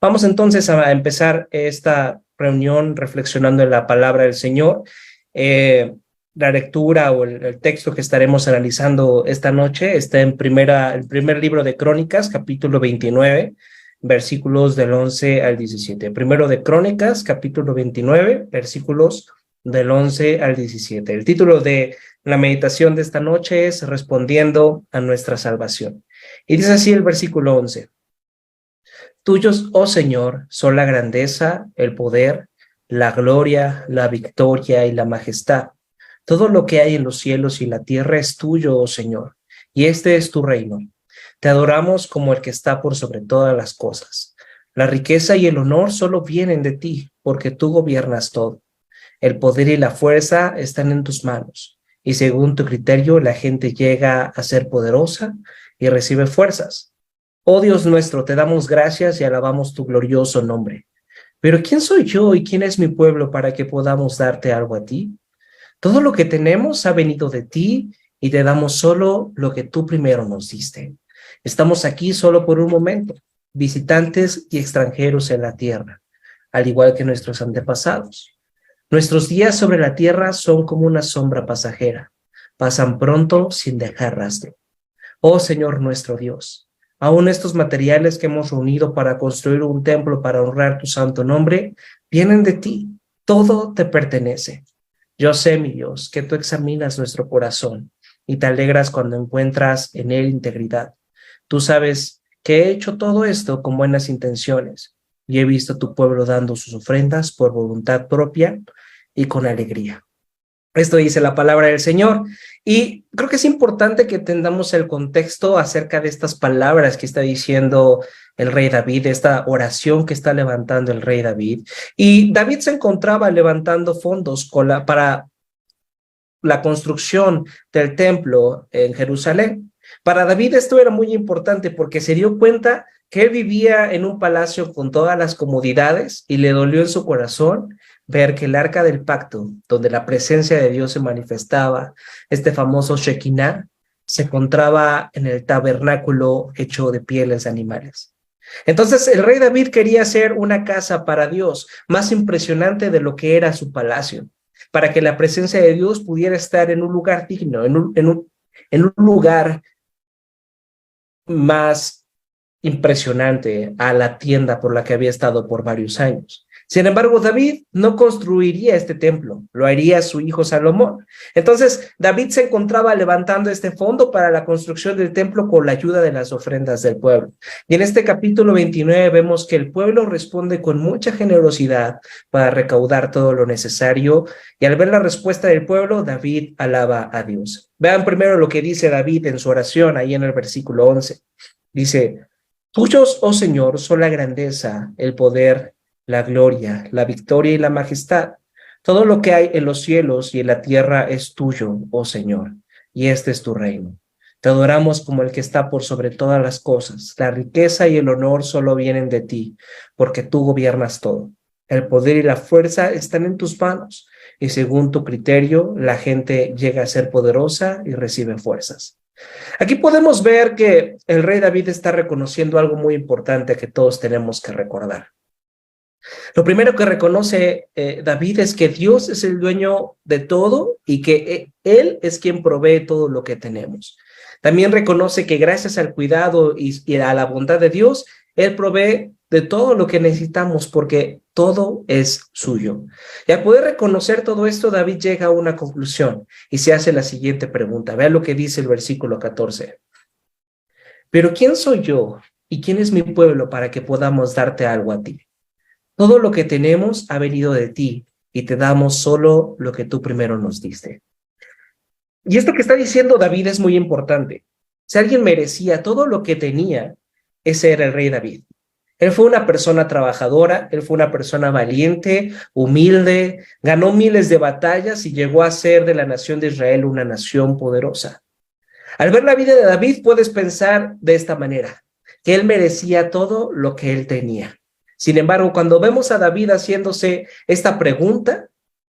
Vamos entonces a empezar esta reunión reflexionando en la palabra del Señor. La lectura o el texto que estaremos analizando esta noche está en el primer libro de Crónicas, capítulo 29, versículos del 11 al 17. Primero de Crónicas, capítulo 29, versículos del 11 al 17. El título de la meditación de esta noche es Respondiendo a nuestra salvación. Y dice así el versículo 11. Tuyos, oh Señor, son la grandeza, el poder, la gloria, la victoria y la majestad. Todo lo que hay en los cielos y la tierra es tuyo, oh Señor, y este es tu reino. Te adoramos como el que está por sobre todas las cosas. La riqueza y el honor solo vienen de ti, porque tú gobiernas todo. El poder y la fuerza están en tus manos, y según tu criterio la gente llega a ser poderosa y recibe fuerzas. Oh Dios nuestro, te damos gracias y alabamos tu glorioso nombre. Pero ¿quién soy yo y quién es mi pueblo para que podamos darte algo a ti? Todo lo que tenemos ha venido de ti y te damos solo lo que tú primero nos diste. Estamos aquí solo por un momento, visitantes y extranjeros en la tierra, al igual que nuestros antepasados. Nuestros días sobre la tierra son como una sombra pasajera, pasan pronto sin dejar rastro. Oh Señor nuestro Dios, aún estos materiales que hemos reunido para construir un templo para honrar tu santo nombre, vienen de ti, todo te pertenece. Yo sé, mi Dios, que tú examinas nuestro corazón y te alegras cuando encuentras en él integridad. Tú sabes que he hecho todo esto con buenas intenciones y he visto a tu pueblo dando sus ofrendas por voluntad propia y con alegría. Esto dice la palabra del Señor y creo que es importante que entendamos el contexto acerca de estas palabras que está diciendo el rey David, esta oración que está levantando el rey David. Y David se encontraba levantando fondos para la construcción del templo en Jerusalén. Para David esto era muy importante porque se dio cuenta que él vivía en un palacio con todas las comodidades y le dolió en su corazón ver que el arca del pacto, donde la presencia de Dios se manifestaba, este famoso Shekinah, se encontraba en el tabernáculo hecho de pieles de animales. Entonces el rey David quería hacer una casa para Dios más impresionante de lo que era su palacio, para que la presencia de Dios pudiera estar en un lugar digno, en un lugar más impresionante a la tienda por la que había estado por varios años. Sin embargo, David no construiría este templo, lo haría su hijo Salomón. Entonces, David se encontraba levantando este fondo para la construcción del templo con la ayuda de las ofrendas del pueblo. Y en este capítulo 29 vemos que el pueblo responde con mucha generosidad para recaudar todo lo necesario. Y al ver la respuesta del pueblo, David alaba a Dios. Vean primero lo que dice David en su oración, ahí en el versículo 11. Dice: Tuyos, oh Señor, son la grandeza, el poder, la gloria, la victoria y la majestad. Todo lo que hay en los cielos y en la tierra es tuyo, oh Señor, y este es tu reino. Te adoramos como el que está por sobre todas las cosas. La riqueza y el honor solo vienen de ti, porque tú gobiernas todo. El poder y la fuerza están en tus manos, y según tu criterio, la gente llega a ser poderosa y recibe fuerzas. Aquí podemos ver que el rey David está reconociendo algo muy importante que todos tenemos que recordar. Lo primero que reconoce David es que Dios es el dueño de todo y que Él es quien provee todo lo que tenemos. También reconoce que gracias al cuidado y a la bondad de Dios, Él provee de todo lo que necesitamos porque todo es suyo. Y al poder reconocer todo esto, David llega a una conclusión y se hace la siguiente pregunta. Vean lo que dice el versículo 14. Pero ¿quién soy yo y quién es mi pueblo para que podamos darte algo a ti? Todo lo que tenemos ha venido de ti y te damos solo lo que tú primero nos diste. Y esto que está diciendo David es muy importante. Si alguien merecía todo lo que tenía, ese era el rey David. Él fue una persona trabajadora, él fue una persona valiente, humilde, ganó miles de batallas y llegó a ser de la nación de Israel una nación poderosa. Al ver la vida de David puedes pensar de esta manera, que él merecía todo lo que él tenía. Sin embargo, cuando vemos a David haciéndose esta pregunta,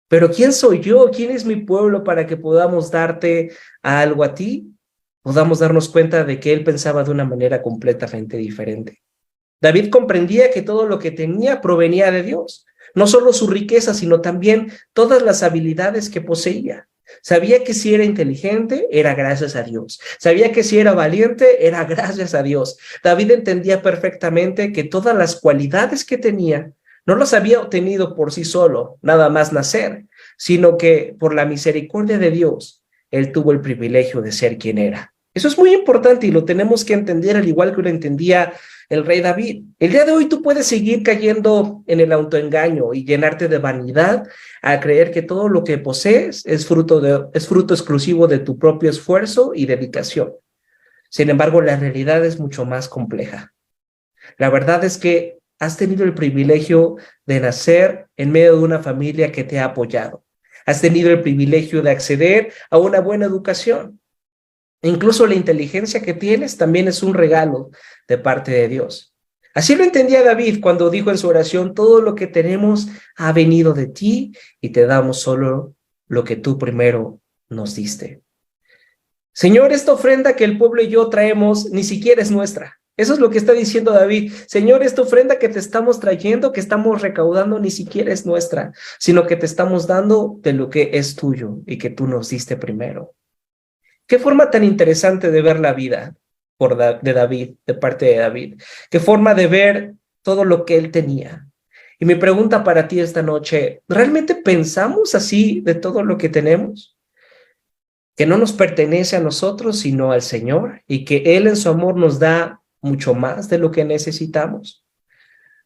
¿pero quién soy yo? ¿Quién es mi pueblo para que podamos darte algo a ti? Podamos darnos cuenta de que él pensaba de una manera completamente diferente. David comprendía que todo lo que tenía provenía de Dios, no solo su riqueza, sino también todas las habilidades que poseía. Sabía que si era inteligente, era gracias a Dios. Sabía que si era valiente, era gracias a Dios. David entendía perfectamente que todas las cualidades que tenía no las había obtenido por sí solo, nada más nacer, sino que por la misericordia de Dios, él tuvo el privilegio de ser quien era. Eso es muy importante y lo tenemos que entender al igual que lo entendía el rey David. El día de hoy tú puedes seguir cayendo en el autoengaño y llenarte de vanidad a creer que todo lo que posees es fruto exclusivo de tu propio esfuerzo y dedicación. Sin embargo, la realidad es mucho más compleja. La verdad es que has tenido el privilegio de nacer en medio de una familia que te ha apoyado. Has tenido el privilegio de acceder a una buena educación. Incluso la inteligencia que tienes también es un regalo de parte de Dios. Así lo entendía David cuando dijo en su oración: todo lo que tenemos ha venido de ti y te damos solo lo que tú primero nos diste. Señor, esta ofrenda que el pueblo y yo traemos ni siquiera es nuestra. Eso es lo que está diciendo David. Señor, esta ofrenda que te estamos trayendo, que estamos recaudando, ni siquiera es nuestra, sino que te estamos dando de lo que es tuyo y que tú nos diste primero. Qué forma tan interesante de ver la vida de David, de parte de David. Qué forma de ver todo lo que él tenía. Y mi pregunta para ti esta noche: ¿realmente pensamos así de todo lo que tenemos? Que no nos pertenece a nosotros, sino al Señor, y que Él en su amor nos da mucho más de lo que necesitamos.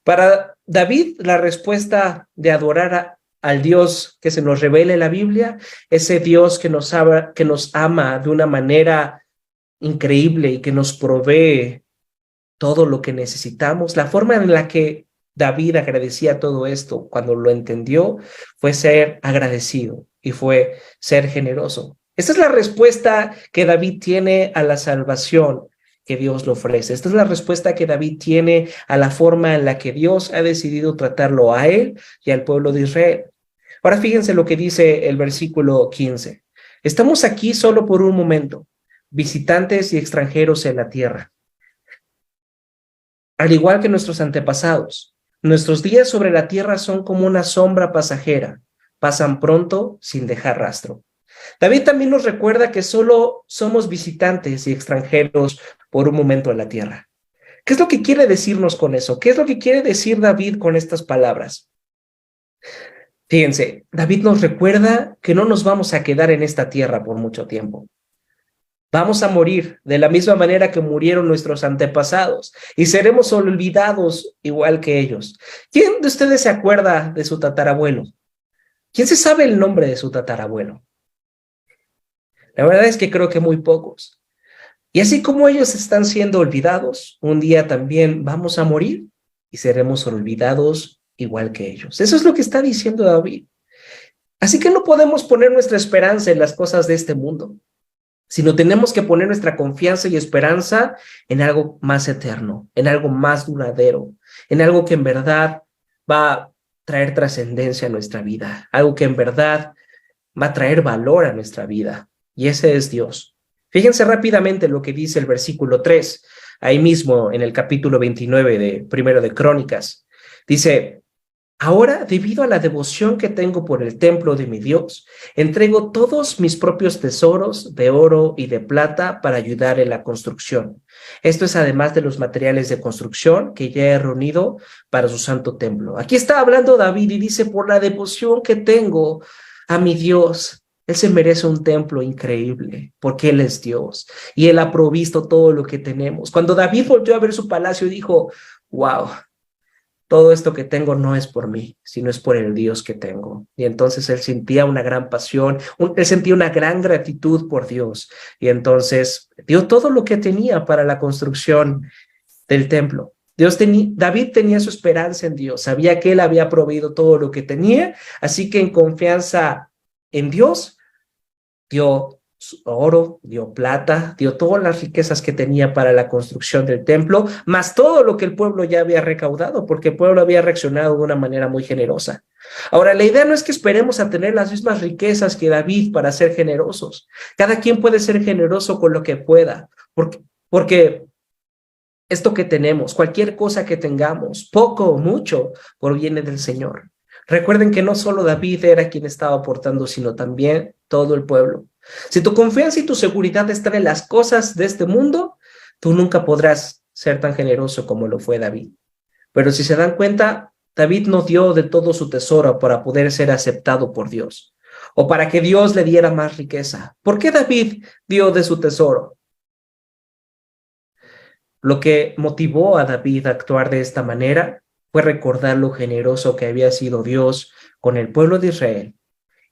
Para David, la respuesta de adorar al Dios que se nos revela en la Biblia, ese Dios que nos ama de una manera increíble y que nos provee todo lo que necesitamos. La forma en la que David agradecía todo esto cuando lo entendió fue ser agradecido y fue ser generoso. Esta es la respuesta que David tiene a la salvación que Dios le ofrece. Esta es la respuesta que David tiene a la forma en la que Dios ha decidido tratarlo a él y al pueblo de Israel. Ahora fíjense lo que dice el versículo 15. Estamos aquí solo por un momento, visitantes y extranjeros en la tierra. Al igual que nuestros antepasados, nuestros días sobre la tierra son como una sombra pasajera, pasan pronto sin dejar rastro. David también nos recuerda que solo somos visitantes y extranjeros por un momento en la tierra. ¿Qué es lo que quiere decirnos con eso? ¿Qué es lo que quiere decir David con estas palabras? Fíjense, David nos recuerda que no nos vamos a quedar en esta tierra por mucho tiempo. Vamos a morir de la misma manera que murieron nuestros antepasados y seremos olvidados igual que ellos. ¿Quién de ustedes se acuerda de su tatarabuelo? ¿Quién se sabe el nombre de su tatarabuelo? La verdad es que creo que muy pocos. Y así como ellos están siendo olvidados, un día también vamos a morir y seremos olvidados igual que ellos. Eso es lo que está diciendo David. Así que no podemos poner nuestra esperanza en las cosas de este mundo, sino tenemos que poner nuestra confianza y esperanza en algo más eterno, en algo más duradero, en algo que en verdad va a traer trascendencia a nuestra vida, algo que en verdad va a traer valor a nuestra vida, y ese es Dios. Fíjense rápidamente lo que dice el versículo 3, ahí mismo en el capítulo 29 de Primero de Crónicas. Dice: ahora, debido a la devoción que tengo por el templo de mi Dios, entrego todos mis propios tesoros de oro y de plata para ayudar en la construcción. Esto es además de los materiales de construcción que ya he reunido para su santo templo. Aquí está hablando David y dice: por la devoción que tengo a mi Dios, Él se merece un templo increíble, porque Él es Dios y Él ha provisto todo lo que tenemos. Cuando David volvió a ver su palacio, dijo: wow, todo esto que tengo no es por mí, sino es por el Dios que tengo. Y entonces él sentía una gran pasión, él sentía una gran gratitud por Dios. Y entonces dio todo lo que tenía para la construcción del templo. David tenía su esperanza en Dios, sabía que él había proveído todo lo que tenía, así que en confianza en Dios, dio oro, dio plata, dio todas las riquezas que tenía para la construcción del templo, más todo lo que el pueblo ya había recaudado, porque el pueblo había reaccionado de una manera muy generosa. Ahora, la idea no es que esperemos a tener las mismas riquezas que David para ser generosos. Cada quien puede ser generoso con lo que pueda, porque esto que tenemos, cualquier cosa que tengamos, poco o mucho, proviene del Señor. Recuerden que no solo David era quien estaba aportando, sino también todo el pueblo. Si tu confianza y tu seguridad están en las cosas de este mundo, tú nunca podrás ser tan generoso como lo fue David. Pero si se dan cuenta, David no dio de todo su tesoro para poder ser aceptado por Dios o para que Dios le diera más riqueza. ¿Por qué David dio de su tesoro? Lo que motivó a David a actuar de esta manera fue recordar lo generoso que había sido Dios con el pueblo de Israel.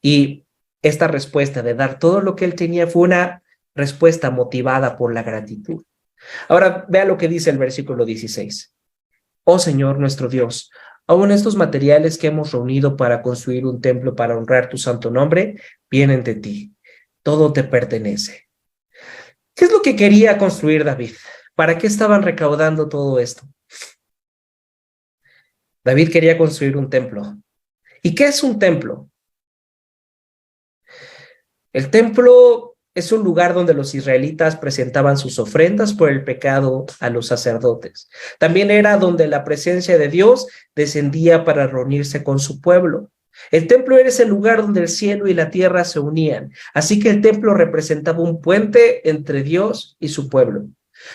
Y esta respuesta de dar todo lo que él tenía fue una respuesta motivada por la gratitud. Ahora vea lo que dice el versículo 16. Oh Señor nuestro Dios, aún estos materiales que hemos reunido para construir un templo para honrar tu santo nombre, vienen de ti. Todo te pertenece. ¿Qué es lo que quería construir David? ¿Para qué estaban recaudando todo esto? David quería construir un templo. ¿Y qué es un templo? El templo es un lugar donde los israelitas presentaban sus ofrendas por el pecado a los sacerdotes. También era donde la presencia de Dios descendía para reunirse con su pueblo. El templo era ese lugar donde el cielo y la tierra se unían. Así que el templo representaba un puente entre Dios y su pueblo.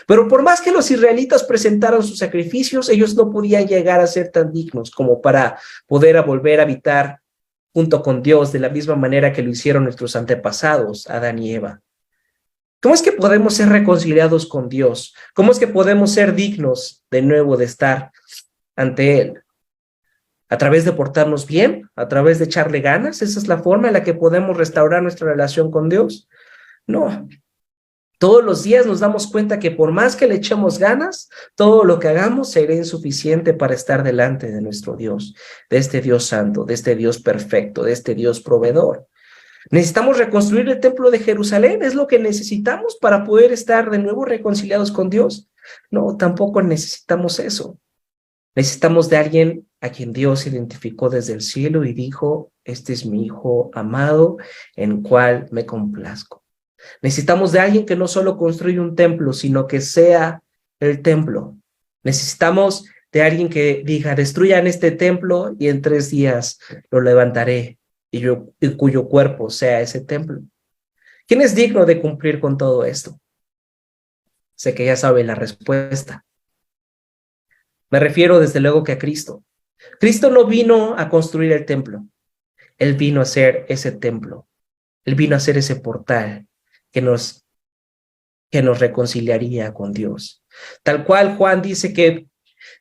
Pero por más que los israelitas presentaran sus sacrificios, ellos no podían llegar a ser tan dignos como para poder volver a habitar junto con Dios de la misma manera que lo hicieron nuestros antepasados, Adán y Eva. ¿Cómo es que podemos ser reconciliados con Dios? ¿Cómo es que podemos ser dignos de nuevo de estar ante Él? ¿A través de portarnos bien? ¿A través de echarle ganas? ¿Esa es la forma en la que podemos restaurar nuestra relación con Dios? No. Todos los días nos damos cuenta que por más que le echemos ganas, todo lo que hagamos será insuficiente para estar delante de nuestro Dios, de este Dios santo, de este Dios perfecto, de este Dios proveedor. Necesitamos reconstruir el templo de Jerusalén, es lo que necesitamos para poder estar de nuevo reconciliados con Dios. No, tampoco necesitamos eso. Necesitamos de alguien a quien Dios identificó desde el cielo y dijo, este es mi Hijo amado, en cual me complazco. Necesitamos de alguien que no solo construya un templo, sino que sea el templo. Necesitamos de alguien que diga, destruyan este templo y en 3 días lo levantaré y cuyo cuerpo sea ese templo. ¿Quién es digno de cumplir con todo esto? Sé que ya sabe la respuesta. Me refiero desde luego que a Cristo. Cristo no vino a construir el templo. Él vino a ser ese templo. Él vino a ser ese portal que nos reconciliaría con Dios. Tal cual Juan dice que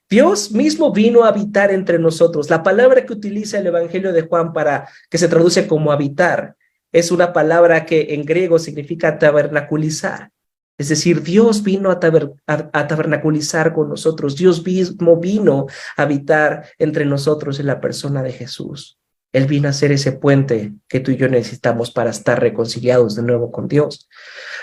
Dios mismo vino a habitar entre nosotros. La palabra que utiliza el Evangelio de Juan para que se traduce como habitar es una palabra que en griego significa tabernaculizar. Es decir, Dios vino a tabernaculizar con nosotros. Dios mismo vino a habitar entre nosotros en la persona de Jesús. Él vino a ser ese puente que tú y yo necesitamos para estar reconciliados de nuevo con Dios.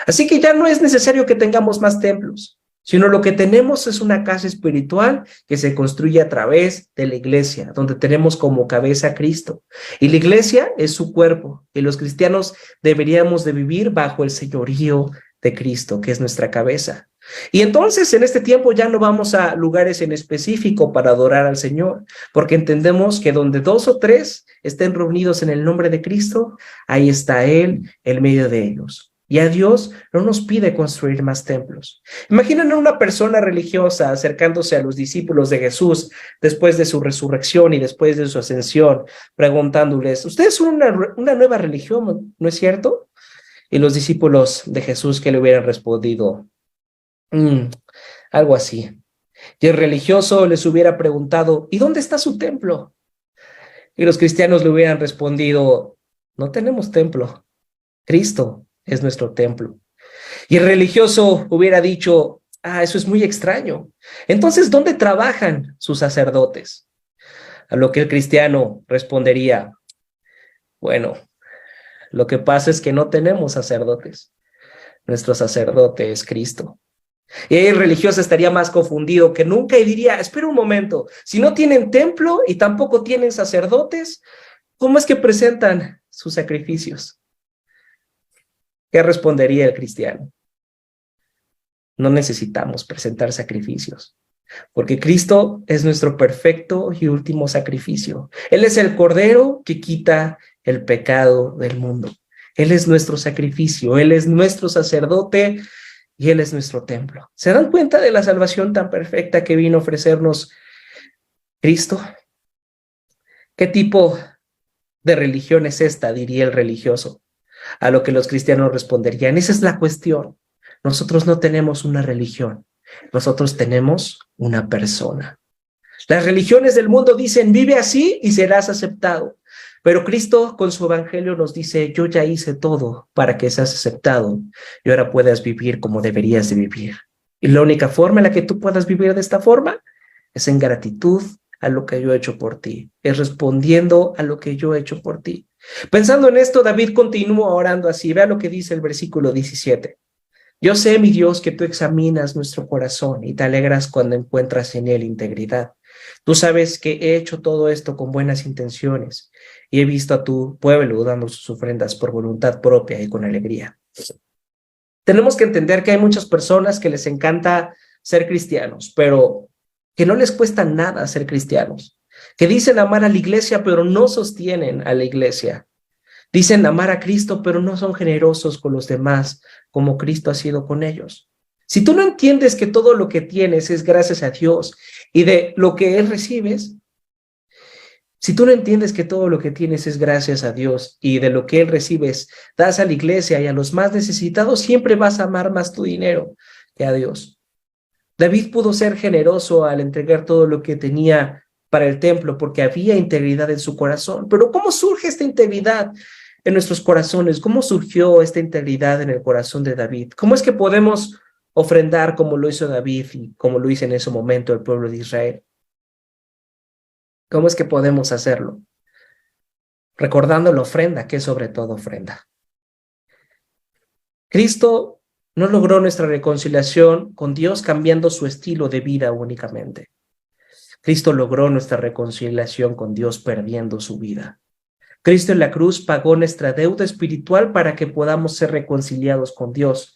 Así que ya no es necesario que tengamos más templos, sino lo que tenemos es una casa espiritual que se construye a través de la iglesia, donde tenemos como cabeza a Cristo. Y la iglesia es su cuerpo, y los cristianos deberíamos de vivir bajo el señorío de Cristo, que es nuestra cabeza. Y entonces en este tiempo ya no vamos a lugares en específico para adorar al Señor, porque entendemos que donde 2 o 3 estén reunidos en el nombre de Cristo, ahí está Él en medio de ellos. Y a Dios no nos pide construir más templos. Imaginen a una persona religiosa acercándose a los discípulos de Jesús después de su resurrección y después de su ascensión, preguntándoles, ¿ustedes son una nueva religión, no es cierto? Y los discípulos de Jesús que le hubieran respondido, algo así. Y el religioso les hubiera preguntado, ¿y dónde está su templo? Y los cristianos le hubieran respondido, no tenemos templo, Cristo es nuestro templo. Y el religioso hubiera dicho, eso es muy extraño. Entonces, ¿dónde trabajan sus sacerdotes? A lo que el cristiano respondería, bueno, lo que pasa es que no tenemos sacerdotes. Nuestro sacerdote es Cristo. Y ahí el religioso estaría más confundido que nunca y diría, espera un momento, si no tienen templo y tampoco tienen sacerdotes, ¿cómo es que presentan sus sacrificios? ¿Qué respondería el cristiano? no necesitamos presentar sacrificios, porque Cristo es nuestro perfecto y último sacrificio. Él es el Cordero que quita el pecado del mundo. Él es nuestro sacrificio, Él es nuestro sacerdote y Él es nuestro templo. ¿Se dan cuenta de la salvación tan perfecta que vino a ofrecernos Cristo? ¿Qué tipo de religión es esta?, diría el religioso. A lo que los cristianos responderían: esa es la cuestión. Nosotros no tenemos una religión, nosotros tenemos una persona. Las religiones del mundo dicen: vive así y serás aceptado. Pero Cristo con su evangelio nos dice: yo ya hice todo para que seas aceptado y ahora puedas vivir como deberías de vivir. Y la única forma en la que tú puedas vivir de esta forma es en gratitud a lo que yo he hecho por ti, es respondiendo a lo que yo he hecho por ti. Pensando en esto, David continúa orando así. Vea lo que dice el versículo 17. Yo sé, mi Dios, que tú examinas nuestro corazón y te alegras cuando encuentras en él integridad. Tú sabes que he hecho todo esto con buenas intenciones y he visto a tu pueblo dando sus ofrendas por voluntad propia y con alegría. Tenemos que entender que hay muchas personas que les encanta ser cristianos, pero que no les cuesta nada ser cristianos, que dicen amar a la iglesia, pero no sostienen a la iglesia. Dicen amar a Cristo, pero no son generosos con los demás como Cristo ha sido con ellos. Si tú no entiendes que todo lo que tienes es gracias a Dios y de lo que Él recibes, si tú no entiendes que todo lo que tienes es gracias a Dios y de lo que Él recibes das a la iglesia y a los más necesitados, siempre vas a amar más tu dinero que a Dios. David pudo ser generoso al entregar todo lo que tenía para el templo porque había integridad en su corazón. Pero ¿cómo surge esta integridad en nuestros corazones? ¿Cómo surgió esta integridad en el corazón de David? ¿Cómo es que podemos ofrendar como lo hizo David y como lo hizo en ese momento el pueblo de Israel? ¿Cómo es que podemos hacerlo? Recordando la ofrenda, que es sobre todo ofrenda. Cristo no logró nuestra reconciliación con Dios cambiando su estilo de vida únicamente. Cristo logró nuestra reconciliación con Dios perdiendo su vida. Cristo en la cruz pagó nuestra deuda espiritual para que podamos ser reconciliados con Dios.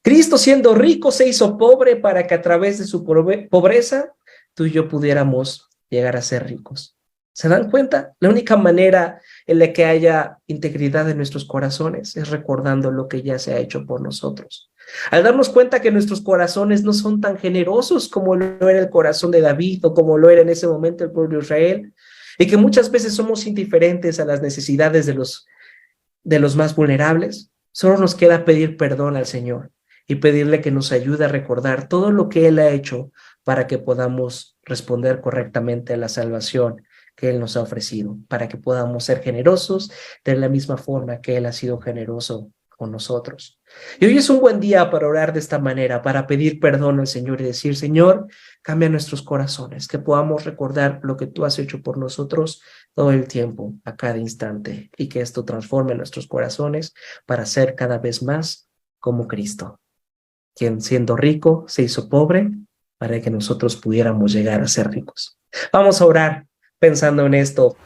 Cristo, siendo rico, se hizo pobre para que a través de su pobreza tú y yo pudiéramos llegar a ser ricos. ¿Se dan cuenta? La única manera en la que haya integridad en nuestros corazones es recordando lo que ya se ha hecho por nosotros. Al darnos cuenta que nuestros corazones no son tan generosos como lo era el corazón de David o como lo era en ese momento el pueblo de Israel, y que muchas veces somos indiferentes a las necesidades de los más vulnerables, solo nos queda pedir perdón al Señor y pedirle que nos ayude a recordar todo lo que Él ha hecho para que podamos responder correctamente a la salvación que Él nos ha ofrecido, para que podamos ser generosos de la misma forma que Él ha sido generoso con nosotros. Y hoy es un buen día para orar de esta manera, para pedir perdón al Señor y decir: Señor, cambia nuestros corazones, que podamos recordar lo que tú has hecho por nosotros todo el tiempo, a cada instante, y que esto transforme nuestros corazones para ser cada vez más como Cristo, quien siendo rico se hizo pobre para que nosotros pudiéramos llegar a ser ricos. Vamos a orar pensando en esto.